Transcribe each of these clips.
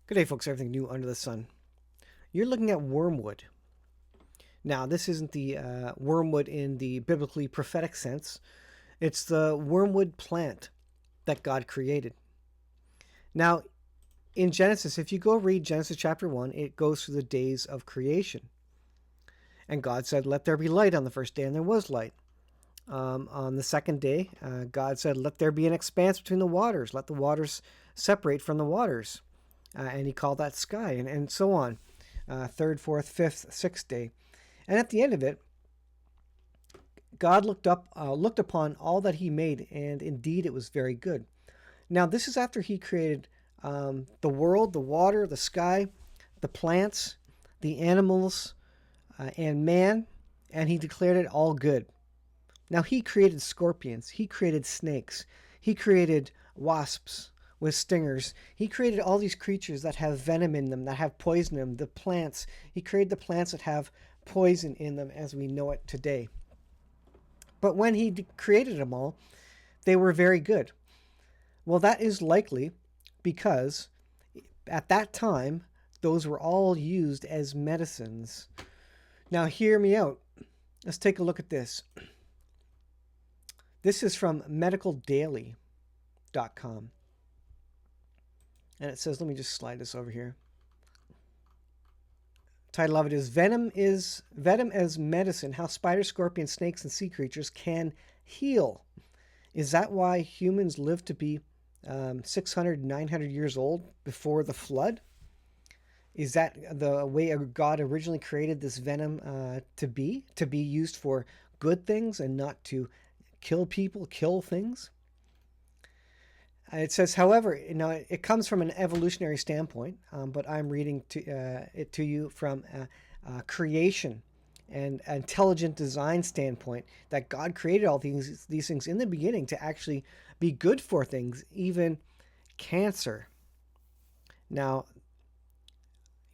Good day, folks. Everything new under the sun. You're looking at wormwood. Now, this isn't the wormwood in the biblically prophetic sense. It's the wormwood plant that God created. Now, in Genesis, if you go read Genesis chapter 1, it goes through the days of creation. And God said, "Let there be light" on the first day, and there was light. On the second day, God said, "Let there be an expanse between the waters. Let the waters separate from the waters." And he called that sky, and so on. Third, fourth, fifth, sixth day. And at the end of it, God looked upon all that he made, and indeed it was very good. Now, this is after he created the world, the water, the sky, the plants, the animals, and man, and he declared it all good. Now, he created scorpions, he created snakes, he created wasps with stingers. He created all these creatures that have venom in them, that have poison in them, the plants. He created the plants that have poison in them as we know it today. But when he created them all, they were very good. Well, that is likely because at that time, those were all used as medicines. Now, hear me out. Let's take a look at this. This is from medicaldaily.com. And it says, let me just slide this over here. Title of it is Venom as Medicine, How Spiders, Scorpions, Snakes, and Sea Creatures Can Heal. Is that why humans lived to be 600, 900 years old before the flood? Is that the way God originally created this venom to be used for good things and not to kill people, kill things? It says, however, it comes from an evolutionary standpoint, but I'm reading it to you from a creation and intelligent design standpoint, that God created all these things in the beginning to actually be good for things, even cancer. Now,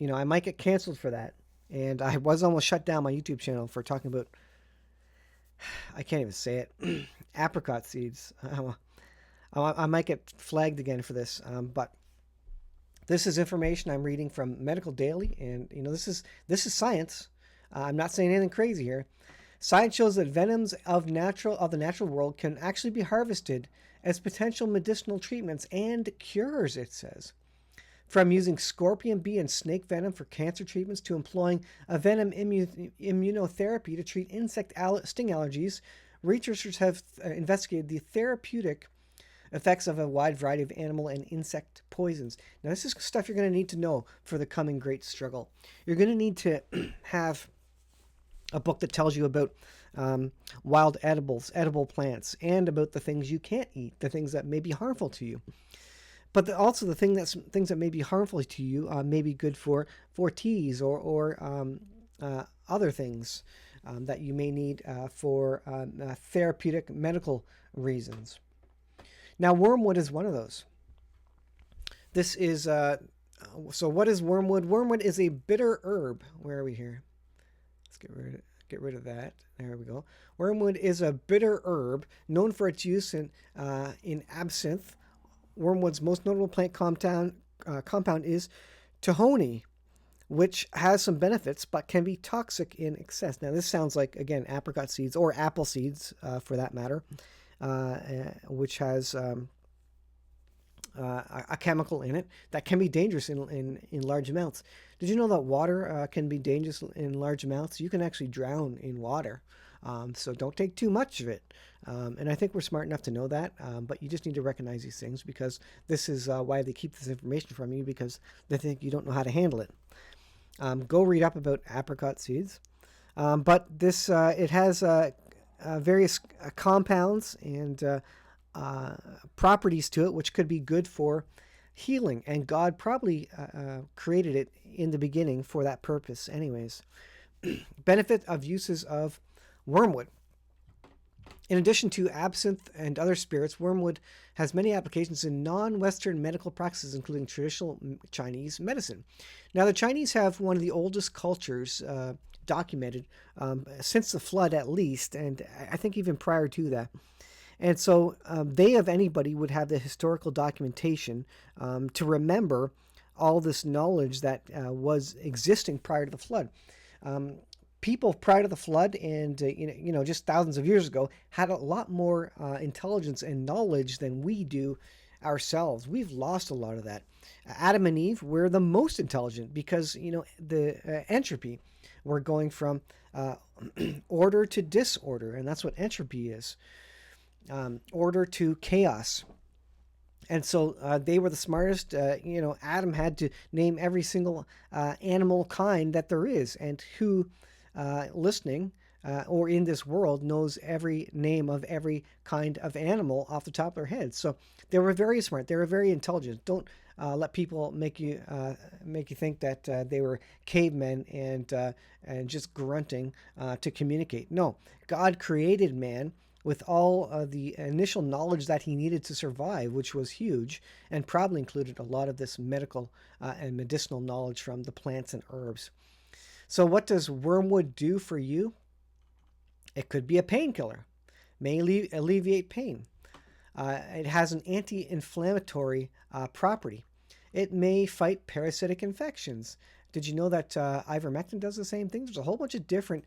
I might get canceled for that, and I was almost shut down my YouTube channel for talking about, I can't even say it, apricot seeds. I might get flagged again for this, but this is information I'm reading from Medical Daily, and this is science. I'm not saying anything crazy here. Science shows that venoms of the natural world can actually be harvested as potential medicinal treatments and cures. It says, from using scorpion, bee, and snake venom for cancer treatments to employing a venom immunotherapy to treat insect sting allergies, researchers have investigated the therapeutic effects of a wide variety of animal and insect poisons. Now, this is stuff you're going to need to know for the coming great struggle. You're going to need to have a book that tells you about wild edible plants, and about the things you can't eat, the things that may be harmful to you. But also the things that may be harmful to you may be good for teas or other things that you may need for therapeutic medical reasons. Now, wormwood is one of those. This is, so what is wormwood? Wormwood is a bitter herb. Where are we here? Let's get rid of that. There we go. Wormwood is a bitter herb known for its use in absinthe. Wormwood's most notable plant compound is tahoni, which has some benefits but can be toxic in excess. Now, this sounds like, again, apricot seeds or apple seeds for that matter. Which has a chemical in it that can be dangerous in large amounts. Did you know that water can be dangerous in large amounts? You can actually drown in water. So don't take too much of it. And I think we're smart enough to know that, but you just need to recognize these things, because this is why they keep this information from you, because they think you don't know how to handle it. Go read up about apricot seeds. But this, it has various compounds and properties to it which could be good for healing, and God probably created it in the beginning for that purpose anyways. Benefit of uses of wormwood. In addition to absinthe and other spirits, wormwood has many applications in non-Western medical practices, including traditional Chinese medicine. Now, the Chinese have one of the oldest cultures documented since the flood, at least, and I think even prior to that. And so they, of anybody, would have the historical documentation to remember all this knowledge that was existing prior to the flood. Um, People prior to the flood and just thousands of years ago had a lot more intelligence and knowledge than we do ourselves. We've lost a lot of that. Adam and Eve were the most intelligent because the entropy. We're going from uh, order to disorder, and that's what entropy is. Order to chaos. And so they were the smartest. Adam had to name every single animal kind that there is, and who listening or in this world knows every name of every kind of animal off the top of their head. So they were very smart. They were very intelligent. Don't let people make you think that they were cavemen and just grunting to communicate. No, God created man with all the initial knowledge that he needed to survive, which was huge, and probably included a lot of this medical and medicinal knowledge from the plants and herbs. So, what does wormwood do for you? It could be a painkiller, may alleviate pain. It has an anti inflammatory property. It may fight parasitic infections. Did you know that ivermectin does the same thing? There's a whole bunch of different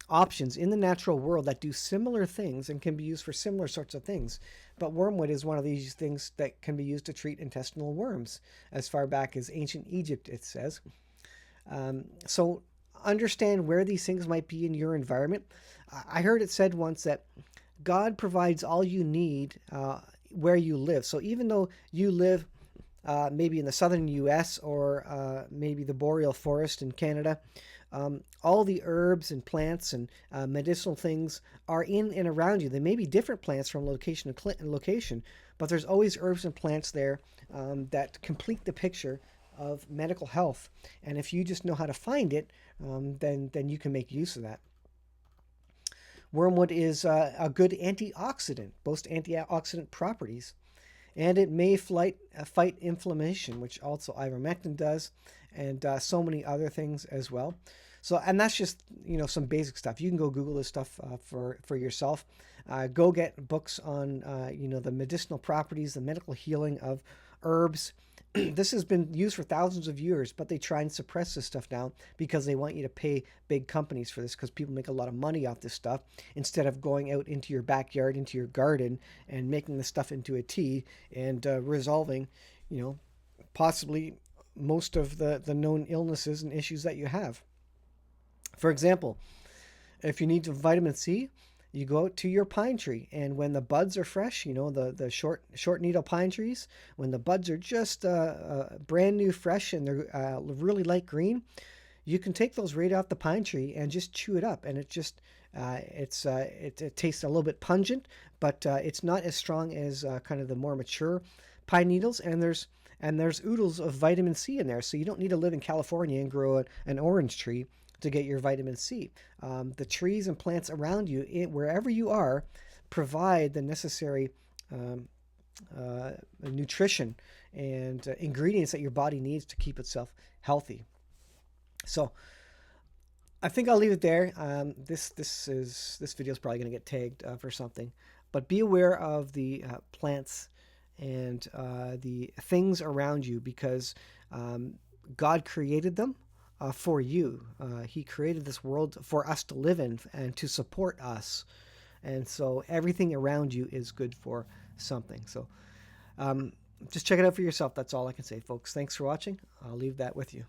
options in the natural world that do similar things and can be used for similar sorts of things. But wormwood is one of these things that can be used to treat intestinal worms, as far back as ancient Egypt, it says. So understand where these things might be in your environment. I heard it said once that God provides all you need where you live. So even though you live maybe in the southern U.S. or maybe the boreal forest in Canada, all the herbs and plants and medicinal things are in and around you. They may be different plants from location to location, but there's always herbs and plants there that complete the picture of medical health. And if you just know how to find it, then you can make use of that. Wormwood is a good antioxidant, boasts antioxidant properties, and it may fight inflammation, which also ivermectin does, and so many other things as well. So, and that's just some basic stuff. You can go Google this stuff for yourself. Go get books on the medicinal properties, the medical healing of herbs. This has been used for thousands of years, but they try and suppress this stuff now because they want you to pay big companies for this, because people make a lot of money off this stuff instead of going out into your backyard, into your garden, and making the stuff into a tea and resolving, possibly most of the known illnesses and issues that you have. For example, if you need vitamin C, you go out to your pine tree, and when the buds are fresh, the short needle pine trees, when the buds are just brand new, fresh, and they're really light green, you can take those right off the pine tree and just chew it up, and it just it tastes a little bit pungent, but it's not as strong as kind of the more mature pine needles, and there's oodles of vitamin C in there, so you don't need to live in California and grow an orange tree to get your vitamin C. The trees and plants around you, wherever you are, provide the necessary nutrition and ingredients that your body needs to keep itself healthy. So I think I'll leave it there. This video is probably going to get tagged for something, but be aware of the plants and the things around you, because God created them for you. He created this world for us to live in and to support us. And so everything around you is good for something. So just check it out for yourself. That's all I can say, folks. Thanks for watching. I'll leave that with you.